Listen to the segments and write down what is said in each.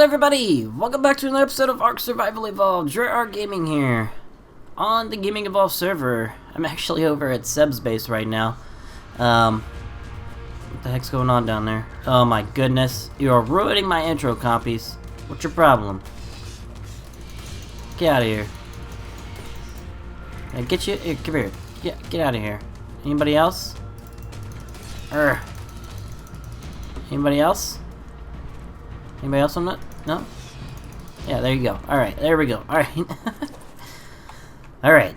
everybody! Welcome back to another episode of Ark Survival Evolved. Deondre Gaming here on the Gaming Evolved server. I'm actually over at Seb's base right now. What the heck's going on down there? Oh my goodness. You are ruining my intro copies. What's your problem? Get out of here. Get you. Here, come here. Get out of here. Anybody else? Anybody else? Anybody else on that? No? Yeah, there you go. Alright, there we go. Alright. Alright.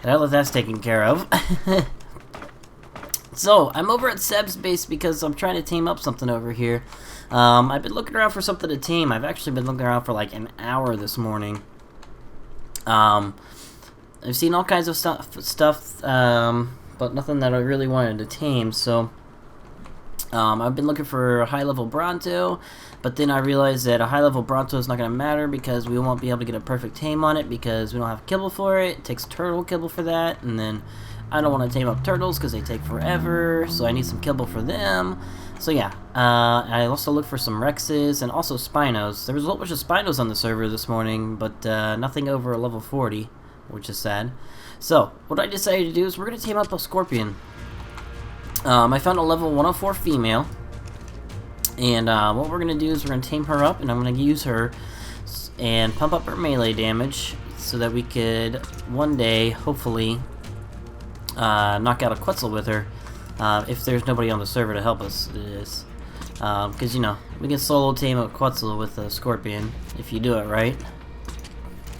Well, that's taken care of. So, I'm over at Seb's base because I'm trying to tame up something over here. I've been looking around for something to tame. I've actually been looking around for like an hour this morning. I've seen all kinds of stuff, but nothing that I really wanted to tame, so I've been looking for a high-level Bronto, but then I realized that a high-level Bronto is not going to matter because we won't be able to get a perfect tame on it because we don't have kibble for it. It takes turtle kibble for that, and then I don't want to tame up turtles because they take forever, so I need some kibble for them. So yeah, I also looked for some Rexes and also Spinos. There was a whole bunch of Spinos on the server this morning, but nothing over a level 40, which is sad. So, what I decided to do is we're going to tame up a Scorpion. I found a level 104 female, and what we're going to do is we're going to tame her up, and I'm going to use her and pump up her melee damage so that we could one day, hopefully, knock out a Quetzal with her, if there's nobody on the server to help us do this. Because, you know, we can solo tame a Quetzal with a Scorpion if you do it right.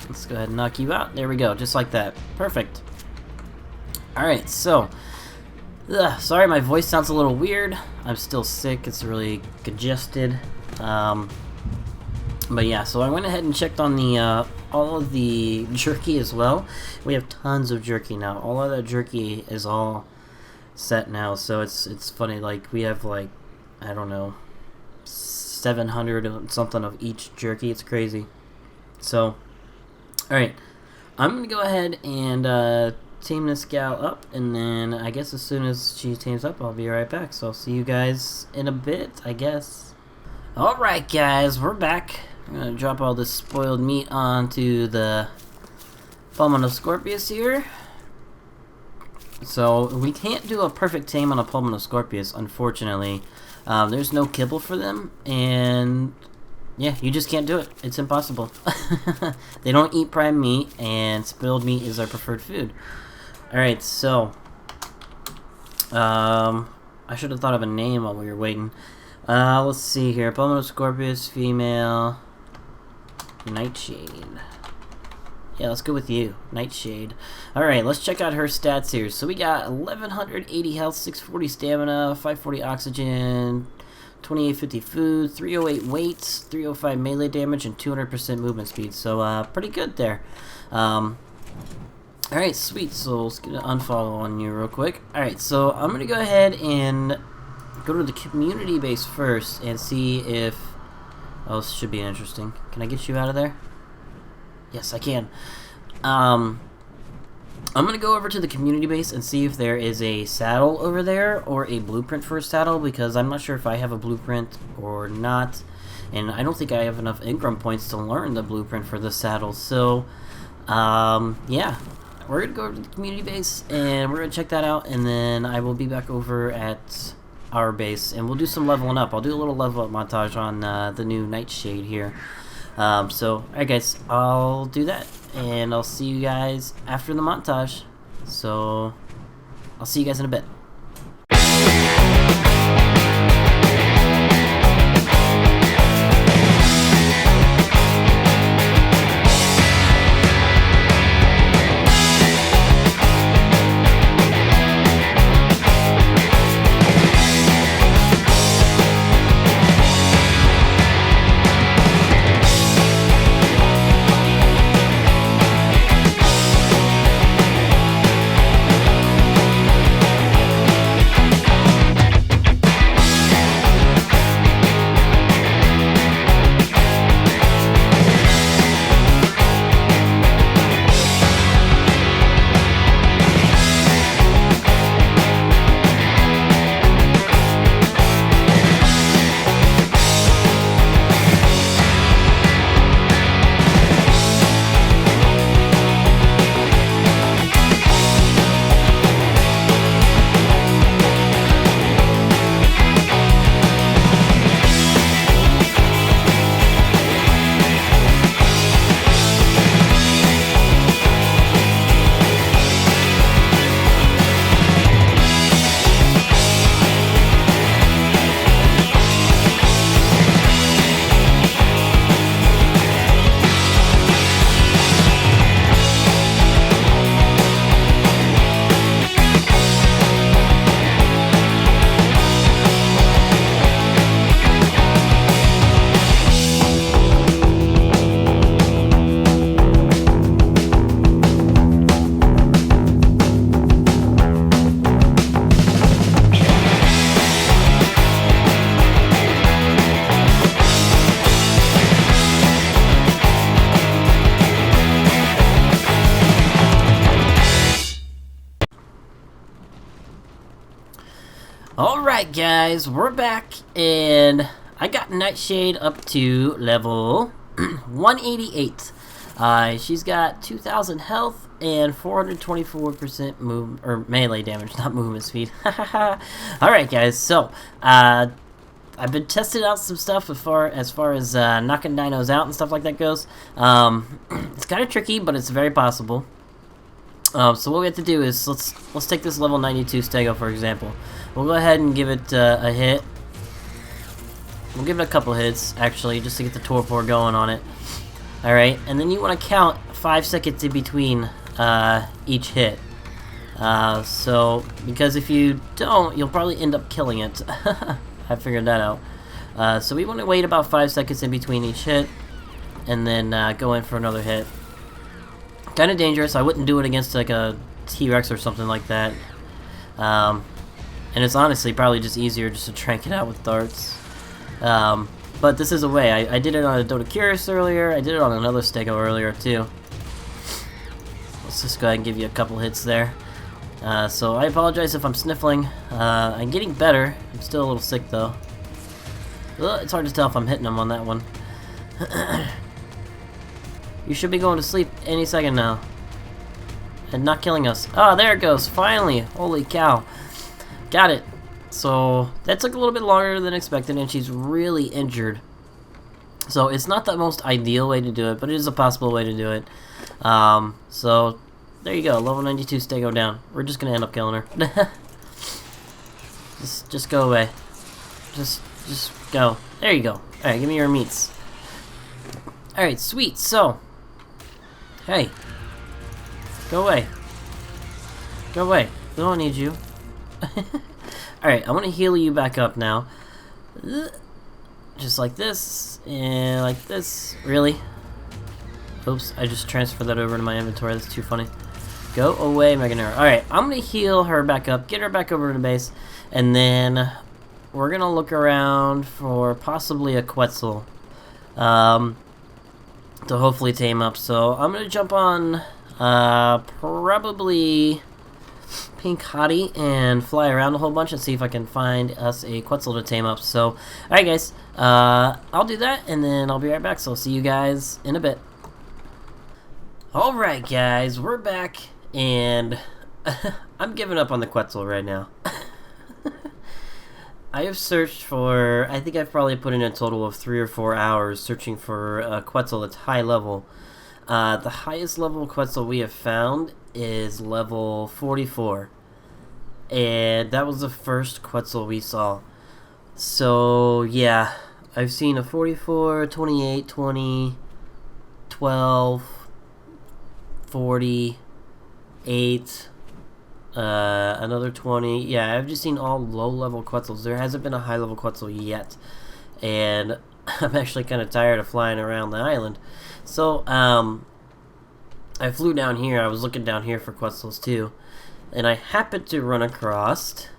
Let's go ahead and knock you out. There we go, just like that. Perfect. Alright, so sorry, my voice sounds a little weird. I'm still sick. It's really congested. But yeah, so I went ahead and checked on the all of the jerky as well. We have tons of jerky now. All of that jerky is all set now. So it's funny. Like we have like, I don't know, 700 and something of each jerky. It's crazy. So, all right, I'm gonna go ahead and tame this gal up, and then I guess as soon as she tames up, I'll be right back. So I'll see you guys in a bit, I guess. Alright guys, we're back. I'm gonna drop all this spoiled meat onto the pulminoscorpious here. So we can't do a perfect tame on a pulminoscorpious, unfortunately. There's no kibble for them, and yeah, you just can't do it. It's impossible. They don't eat prime meat, and spoiled meat is our preferred food. Alright, so I should have thought of a name while we were waiting. Let's see here. Pulminoscorpious, female, Nightshade. Yeah, let's go with you, Nightshade. Alright, let's check out her stats here. So we got 1180 health, 640 stamina, 540 oxygen, 2850 food, 308 weight, 305 melee damage, and 200% movement speed. So pretty good there. Alright, sweet. So let's get an unfollow on you real quick. Alright, so I'm going to go ahead and go to the community base first and see if... Oh, this should be interesting. Can I get you out of there? Yes, I can. I'm going to go over to the community base and see if there is a saddle over there or a blueprint for a saddle, because I'm not sure if I have a blueprint or not. And I don't think I have enough Ingram points to learn the blueprint for the saddle. So, yeah. We're going to go over to the community base, and we're going to check that out, and then I will be back over at our base, and we'll do some leveling up. I'll do a little level up montage on the new Nightshade here. So, alright guys, I'll do that, and I'll see you guys after the montage. So, I'll see you guys in a bit. Alright guys, we're back, and I got Nightshade up to level 188. She's got 2,000 health and 424% move or melee damage, not movement speed. Alright guys, so I've been testing out some stuff as far as knocking dinos out and stuff like that goes. It's kind of tricky, but it's very possible. So what we have to do is let's take this level 92 stego for example. We'll go ahead and give it a hit. We'll give it a couple hits actually, just to get the torpor going on it. All right, and then you want to count 5 seconds in between each hit. So because if you don't, you'll probably end up killing it. I figured that out. So we want to wait about 5 seconds in between each hit, and then go in for another hit. Kind of dangerous. I wouldn't do it against like a T-Rex or something like that. And it's honestly probably just easier just to trank it out with darts. But this is a way. I did it on a Dinosaurs earlier. I did it on another stego earlier too. Let's just go ahead and give you a couple hits there. So I apologize if I'm sniffling. I'm getting better. I'm still a little sick though. It's hard to tell if I'm hitting them on that one. You should be going to sleep any second now. And not killing us. Oh, there it goes. Finally. Holy cow. Got it. So that took a little bit longer than expected, and she's really injured. So it's not the most ideal way to do it, but it is a possible way to do it. So there you go. Level 92 stego down. We're just going to end up killing her. just go away. Just go. There you go. Alright, give me your meats. Alright, sweet. So, hey. Go away. Go away. We don't need you. Alright, I want to heal you back up now. Just like this. And like this. Really? Oops, I just transferred that over to my inventory. That's too funny. Go away, Meganera. Alright, I'm going to heal her back up. Get her back over to the base. And then we're going to look around for possibly a Quetzal. To hopefully tame up. So I'm going to jump on probably Pink Hottie and fly around a whole bunch and see if I can find us a Quetzal to tame up. So, alright guys, I'll do that and then I'll be right back. So I'll see you guys in a bit. Alright guys, we're back and I'm giving up on the Quetzal right now. I have searched for, I think I've probably put in a total of 3 or 4 hours searching for a Quetzal that's high level. The highest level Quetzal we have found is level 44. And that was the first Quetzal we saw. So, yeah. I've seen a 44, 28, 20, 12, 40, 8, another 20. Yeah, I've just seen all low-level Quetzals. There hasn't been a high-level Quetzal yet. And I'm actually kind of tired of flying around the island. So, I flew down here. I was looking down here for Quetzals too. And I happened to run across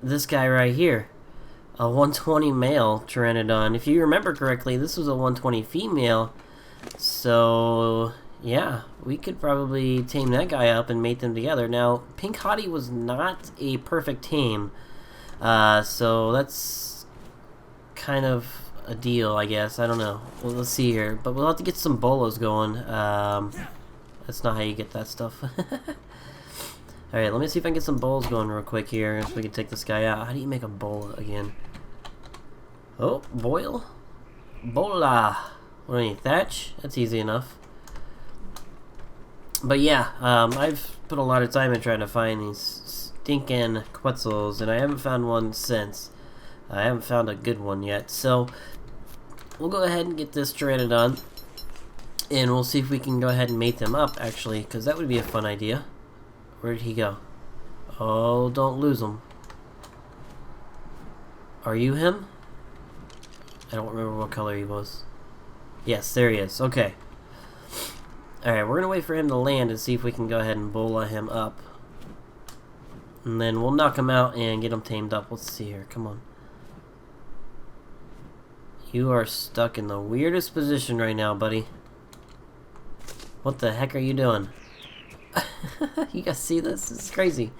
this guy right here. A 120 male Pteranodon. If you remember correctly, this was a 120 female. So, yeah, we could probably tame that guy up and mate them together. Now, Pink Hottie was not a perfect tame. So that's kind of a deal, I guess. I don't know. Well, let's see here. But we'll have to get some bolos going. That's not how you get that stuff. Alright, let me see if I can get some bowls going real quick here so we can take this guy out. How do you make a bowl again? Oh, boil? Bola. What do you need? Thatch? That's easy enough. But yeah, I've put a lot of time in trying to find these stinking Quetzals, and I haven't found one since. I haven't found a good one yet. So, we'll go ahead and get this Pteranodon, and we'll see if we can go ahead and mate them up, actually, because that would be a fun idea. Where did he go? Oh, don't lose him. Are you him? I don't remember what color he was. Yes, there he is. Okay. Alright, we're going to wait for him to land and see if we can go ahead and bola him up. And then we'll knock him out and get him tamed up. Let's see here. Come on. You are stuck in the weirdest position right now, buddy. What the heck are you doing? You guys see this? This is crazy.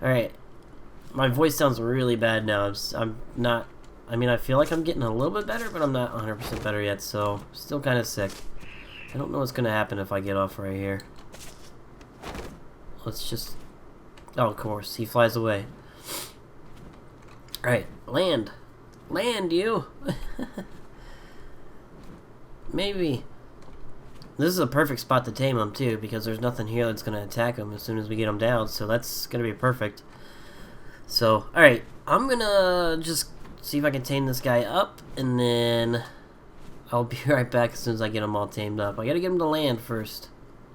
Alright. My voice sounds really bad now. I'm not... I mean, I feel like I'm getting a little bit better, but I'm not 100% better yet, so still kind of sick. I don't know what's going to happen if I get off right here. Let's just... Oh, of course. He flies away. Alright, land. Land, you! Maybe. This is a perfect spot to tame him, too, because there's nothing here that's going to attack him as soon as we get him down, so that's going to be perfect. So, alright, I'm going to just see if I can tame this guy up, and then I'll be right back as soon as I get him all tamed up. I got to get him to land first.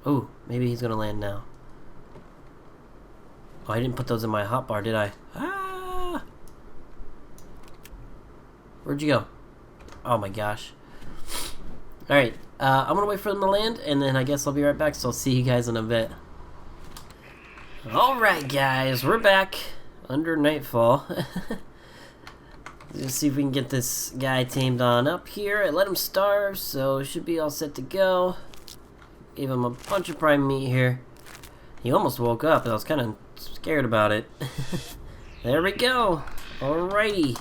Oh, maybe he's going to land now. Oh, I didn't put those in my hotbar, did I? Ah! Where'd you go? Oh my gosh. Alright, I'm gonna wait for them to land, and then I guess I'll be right back, so I'll see you guys in a bit. Alright guys, we're back under nightfall. Let's see if we can get this guy tamed on up here. I let him starve, so it should be all set to go. Gave him a bunch of prime meat here. He almost woke up, and I was kind of scared about it. There we go. Alrighty.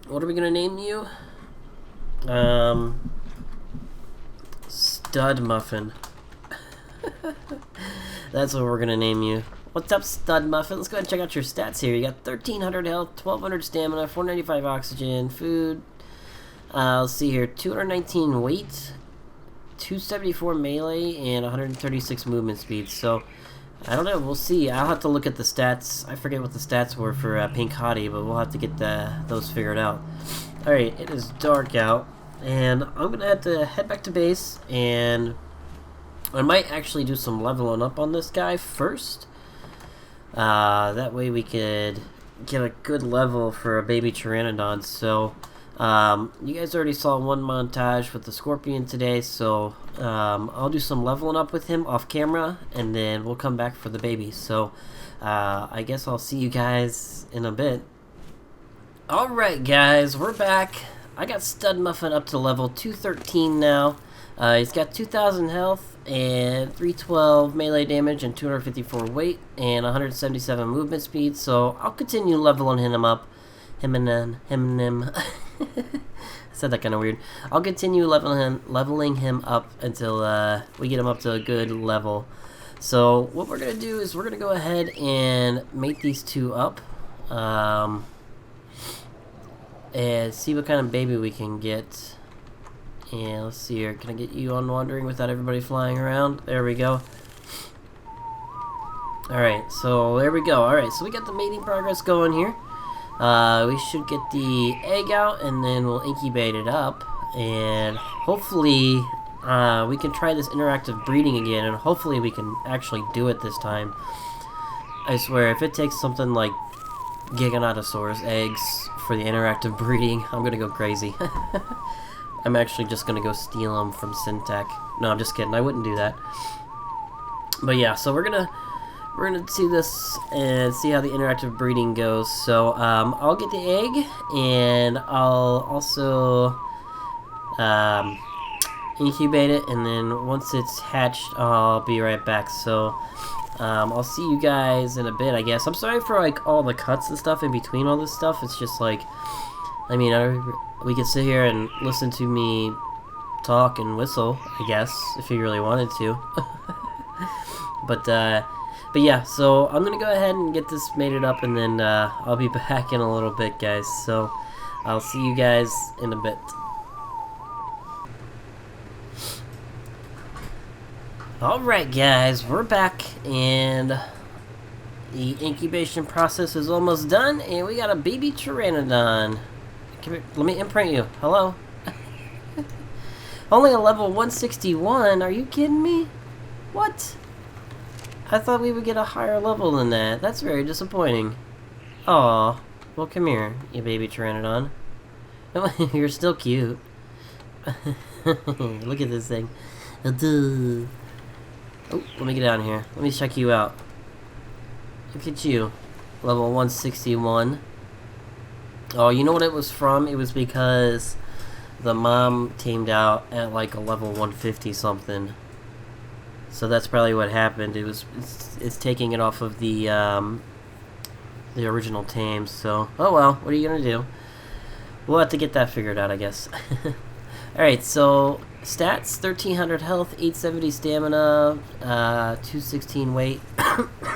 What are we gonna name you? Stud Muffin. That's what we're gonna name you. What's up, Stud Muffin? Let's go ahead and check out your stats here. You got 1300 health, 1200 stamina, 495 oxygen, food. Let's see here, 219 weight, 274 melee, and 136 movement speed. So, I don't know, we'll see. I'll have to look at the stats. I forget what the stats were for Pink Hottie, but we'll have to get those figured out. Alright, it is dark out, and I'm going to have to head back to base, and I might actually do some leveling up on this guy first. That way we could get a good level for a baby Pteranodon. So, you guys already saw one montage with the Scorpion today, so I'll do some leveling up with him off camera, and then we'll come back for the baby. So, I guess I'll see you guys in a bit. Alright guys, we're back. I got Stud Muffin up to level 213 now. He's got 2000 health and 312 melee damage and 254 weight and 177 movement speed, so I'll continue leveling him up. Him and him. I said that kind of weird. I'll continue leveling him up until we get him up to a good level. So what we're gonna do is we're gonna go ahead and mate these two up, and see what kind of baby we can get. And let's see here. Can I get you on wandering without everybody flying around? There we go. Alright, so there we go. Alright, so we got the mating progress going here. We should get the egg out, and then we'll incubate it up. And hopefully we can try this interactive breeding again, and hopefully we can actually do it this time. I swear, if it takes something like Giganotosaurus eggs for the interactive breeding, I'm gonna go crazy. I'm actually just gonna go steal them from Syntac. No, I'm just kidding. I wouldn't do that. But yeah, so we're gonna see this and see how the interactive breeding goes. So I'll get the egg, and I'll also incubate it, and then once it's hatched, I'll be right back. So I'll see you guys in a bit, I guess. I'm sorry for like all the cuts and stuff in between all this stuff. It's just like, I mean, we could sit here and listen to me talk and whistle, I guess, if you really wanted to. But yeah, so I'm gonna go ahead and get this mated up, and then I'll be back in a little bit, guys. So I'll see you guys in a bit. Alright guys, we're back, and the incubation process is almost done, and we got a baby Pteranodon. Come here, let me imprint you. Hello? Only a level 161? Are you kidding me? What? I thought we would get a higher level than that. That's very disappointing. Aw. Well, come here, you baby Pteranodon. You're still cute. Look at this thing. Oh, let me get down here. Let me check you out. Look at you. Level 161. Oh, you know what it was from? It was because the mom tamed out at like a level 150 something. So that's probably what happened. It's taking it off of the the original tame. So, oh well, what are you gonna do? We'll have to get that figured out, I guess. Alright, so stats, 1300 health, 870 stamina, 216 weight,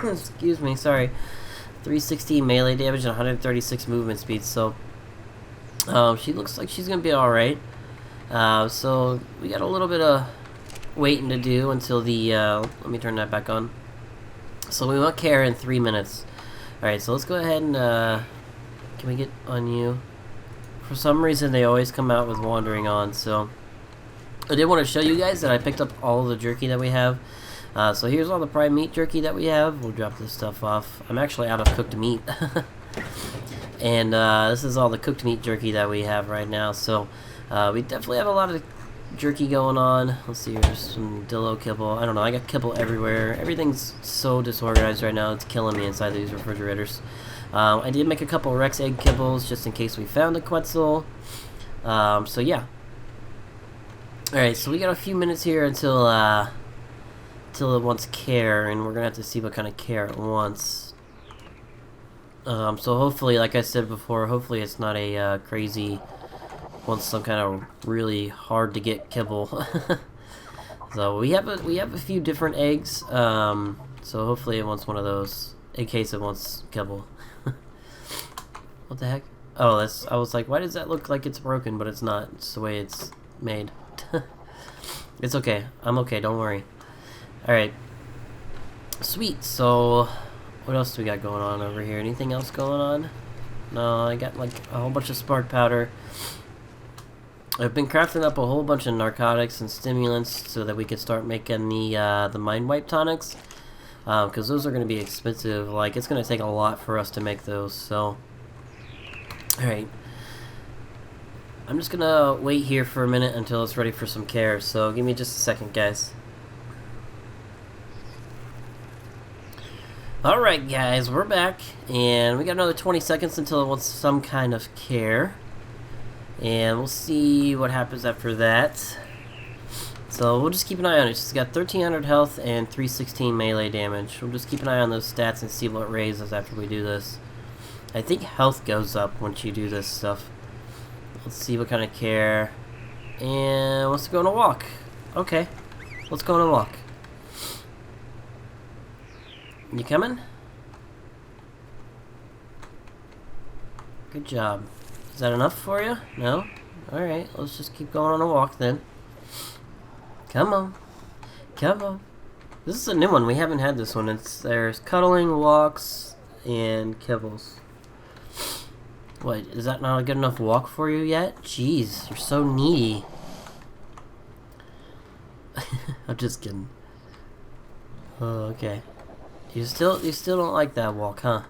excuse me, sorry, 316 melee damage, and 136 movement speed, so she looks like she's going to be alright. So we got a little bit of waiting to do until the, let me turn that back on. So we want care in 3 minutes. Alright, so let's go ahead and, can we get on you? For some reason, they always come out with wandering on, so I did want to show you guys that I picked up all the jerky that we have. So here's all the prime meat jerky that we have. We'll drop this stuff off. I'm actually out of cooked meat. And this is all the cooked meat jerky that we have right now. So we definitely have a lot of jerky going on. Let's see, here's some Dillo kibble. I don't know, I got kibble everywhere. Everything's so disorganized right now, it's killing me inside these refrigerators. I did make a couple Rex egg kibbles just in case we found a Quetzal. So yeah. Alright, so we got a few minutes here until it wants care, and we're gonna have to see what kind of care it wants. So hopefully, like I said before, hopefully it's not a crazy, wants some kind of really hard to get kibble. So we have a few different eggs. So hopefully it wants one of those in case it wants kibble. What the heck? Oh, I was like, why does that look like it's broken? But it's not. It's the way it's made. It's okay. I'm okay. Don't worry. Alright. Sweet. So, what else do we got going on over here? Anything else going on? No, I got like a whole bunch of spark powder. I've been crafting up a whole bunch of narcotics and stimulants so that we can start making the mind wipe tonics. Because those are going to be expensive. Like, it's going to take a lot for us to make those. So, alright. I'm just going to wait here for a minute until it's ready for some care. So, give me just a second, guys. Alright, guys. We're back. And we got another 20 seconds until it wants some kind of care. And we'll see what happens after that. So we'll just keep an eye on it. She's got 1300 health and 316 melee damage. We'll just keep an eye on those stats and see what raises after we do this. I think health goes up once you do this stuff. Let's see what kind of care. And let's go on a walk. Okay. Let's go on a walk. You coming? Good job. Is that enough for you? No? Alright, let's just keep going on a walk then. Come on. Come on. This is a new one. We haven't had this one. There's cuddling, walks, and kibbles. What, is that not a good enough walk for you yet? Jeez, you're so needy. I'm just kidding. Oh, okay. You still don't like that walk, huh?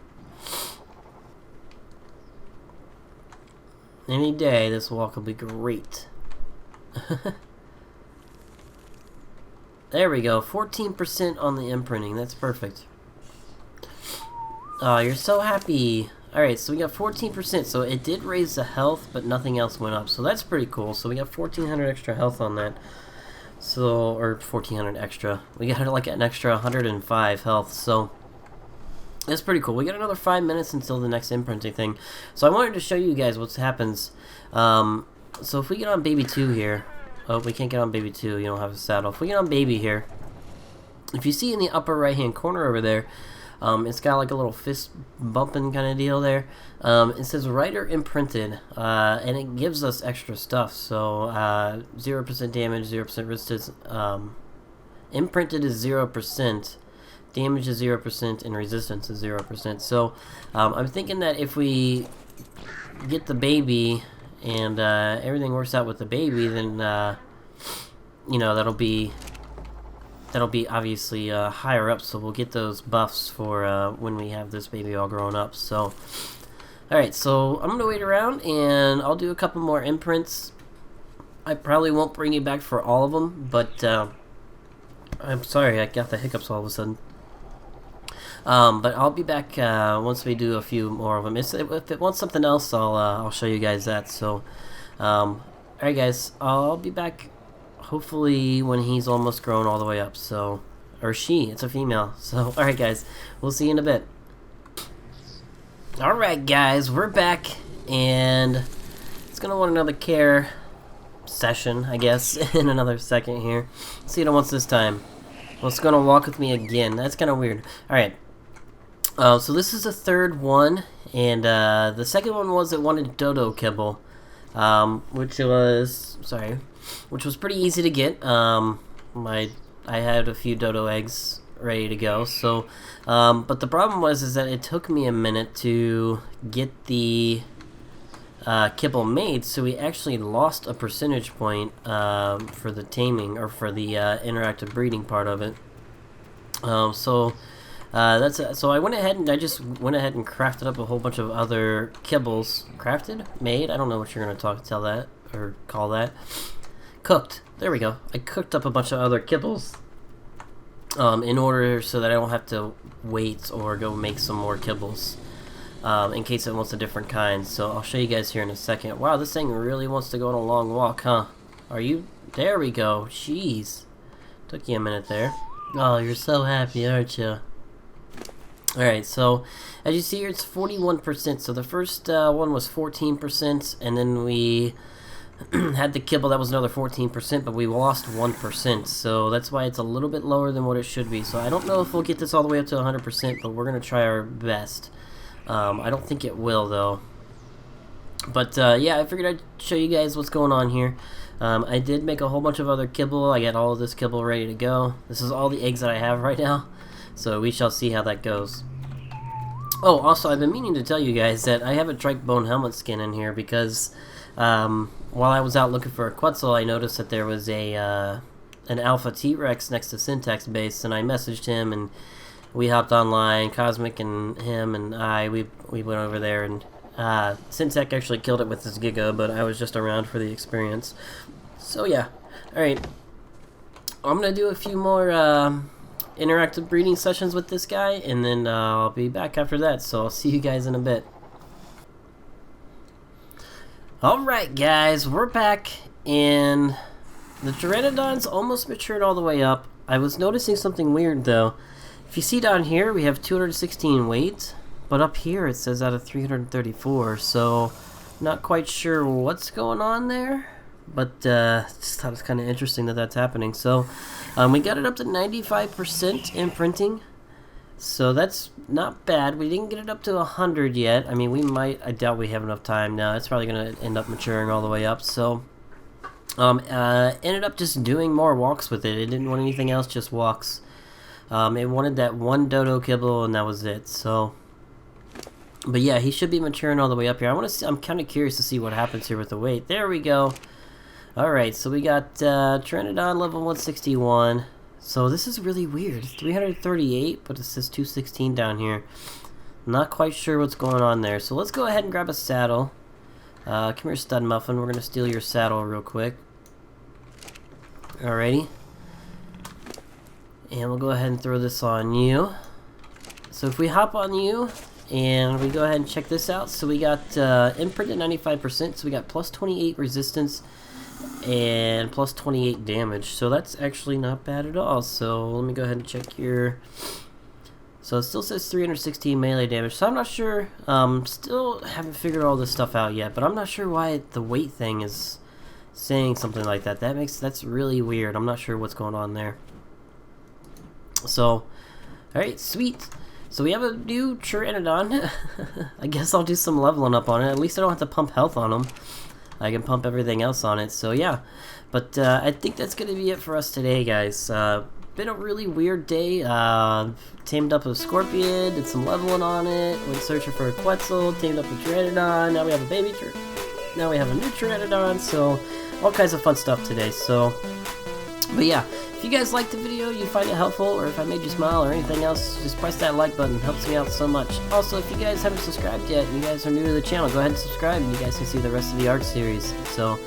Any day, this walk will be great. There we go, 14% on the imprinting. That's perfect. Oh, you're so happy. Alright, so we got 14%. So it did raise the health, but nothing else went up. So that's pretty cool. So we got 1400 extra health on that. So, or 1400 extra. We got like an extra 105 health. So that's pretty cool. We got another 5 minutes until the next imprinting thing. So I wanted to show you guys what happens. So if we get on baby 2 here. Oh, we can't get on baby 2. You don't have a saddle. If we get on baby here. If you see in the upper right hand corner over there. It's got like a little fist bumping kind of deal there. It says writer imprinted, and it gives us extra stuff. So 0% damage, 0% resistance. Imprinted is 0%, damage is 0%, and resistance is 0%. So I'm thinking that if we get the baby and everything works out with the baby, then you know, that'll be obviously higher up, so we'll get those buffs for when we have this baby all grown up. So, alright, so I'm going to wait around, and I'll do a couple more imprints. I probably won't bring you back for all of them, but I'm sorry, I got the hiccups all of a sudden. But I'll be back once we do a few more of them. If it wants something else, I'll show you guys that. So, alright guys, I'll be back hopefully when he's almost grown all the way up. So, or she, it's a female. So, alright guys, we'll see you in a bit. Alright guys, we're back, and it's gonna want another care session, I guess, in another second here. Let's see what it wants this time. Well, it's gonna walk with me again. That's kind of weird. Alright, so this is the third one, and the second one was it wanted dodo kibble, which was pretty easy to get. I had a few dodo eggs ready to go, so but the problem was that it took me a minute to get the kibble made, so we actually lost a percentage point for the taming, or for the interactive breeding part of it. So I went ahead and crafted up a whole bunch of other kibbles. Made? I don't know what you're gonna call that. Cooked. There we go. I cooked up a bunch of other kibbles in order so that I don't have to wait or go make some more kibbles in case it wants a different kind. So I'll show you guys here in a second. Wow, this thing really wants to go on a long walk, huh? There we go. Jeez. Took you a minute there. Oh, you're so happy, aren't you? Alright, so as you see here, it's 41%. So the first one was 14%, and then we had the kibble that was another 14%, but we lost 1%, so that's why it's a little bit lower than what it should be. So I don't know if we'll get this all the way up to 100%, but we're going to try our best. I don't think it will, though. But yeah, I figured I'd show you guys what's going on here. I did make a whole bunch of other kibble. I got all of this kibble ready to go. This is all the eggs that I have right now, so we shall see how that goes. Oh, also, I've been meaning to tell you guys that I have a trike bone helmet skin in here because while I was out looking for a Quetzal, I noticed that there was an alpha T-Rex next to Syntac's base, and I messaged him, and we hopped online. Cosmic and him and we went over there, and Syntac actually killed it with his Giga, but I was just around for the experience. So yeah, alright. I'm going to do a few more interactive breeding sessions with this guy, and then I'll be back after that, so I'll see you guys in a bit. Alright guys, we're back, and the Pteranodon's almost matured all the way up. I was noticing something weird though. If you see down here, we have 216 weight, but up here it says out of 334, so not quite sure what's going on there, but just thought it was kind of interesting that that's happening. So we got it up to 95% imprinting, so that's not bad. We didn't get it up to 100 yet. I mean, I doubt we have enough time now. It's probably going to end up maturing all the way up. So ended up just doing more walks with it. It didn't want anything else, just walks. It wanted that one dodo kibble, and that was it. So, but yeah, he should be maturing all the way up here. I'm kind of curious to see what happens here with the weight. There we go. Alright, so we got Pteranodon level 161. So this is really weird. It's 338, but it says 216 down here. Not quite sure what's going on there. So let's go ahead and grab a saddle. Come here, Stud Muffin. We're going to steal your saddle real quick. Alrighty. And we'll go ahead and throw this on you. So if we hop on you, and we go ahead and check this out. So we got imprint at 95%, so we got plus 28 resistance and plus 28 damage. So that's actually not bad at all. So let me go ahead and check your... So it still says 316 melee damage. So I'm not sure, still haven't figured all this stuff out yet, but I'm not sure why the weight thing is saying something like that. That's really weird. I'm not sure what's going on there. So, alright, sweet. So we have a new Pteranodon. I guess I'll do some leveling up on it. At least I don't have to pump health on him. I can pump everything else on it. So yeah, but I think that's going to be it for us today, guys. Been a really weird day. Tamed up a Scorpion, did some leveling on it, went searching for a Quetzal, tamed up a Pteranodon. Now we have a baby Now we have a new Pteranodon. So all kinds of fun stuff today. So, but yeah. If you guys liked the video, you find it helpful, or if I made you smile or anything else, just press that like button. It helps me out so much. Also, if you guys haven't subscribed yet and you guys are new to the channel, go ahead and subscribe and you guys can see the rest of the ARC series. So,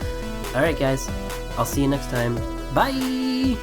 alright guys, I'll see you next time. Bye!